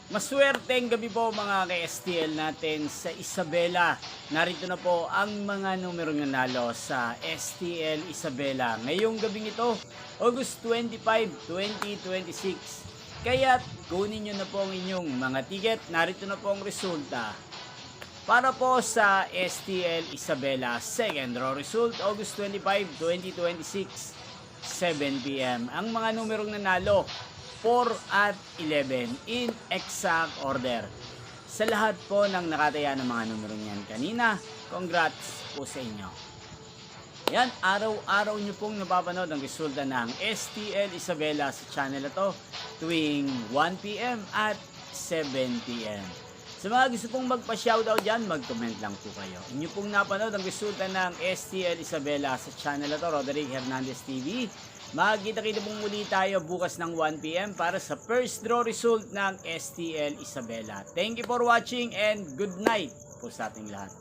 Maswerteng gabi po mga ka-STL natin sa Isabela. Narito na po ang mga numero nanalo sa STL Isabela ngayong gabing ito, August 25, 2026. Kaya't kunin nyo na po ang inyong mga ticket. Narito na po ang resulta. Para po sa STL Isabela, second draw result, August 25, 2026, 7 p.m. Ang mga numerong nanalo, 4 at 11 in exact order. Sa lahat po ng nakataya ng mga numero niyan kanina, congrats po sa inyo. Yan, araw-araw nyo pong napapanood ang resulta ng STL Isabela sa channel na to tuwing 1 p.m. at 7 p.m. Sa mga gusto pong magpa-shoutout dyan, mag-comment lang po kayo. Inyo pong napanood ang resulta ng STL Isabela sa channel na to, Roderick Hernandez TV. Magkita-kita pong muli tayo bukas ng 1 p.m. para sa first draw result ng STL Isabela. Thank you for watching and good night po sa ating lahat.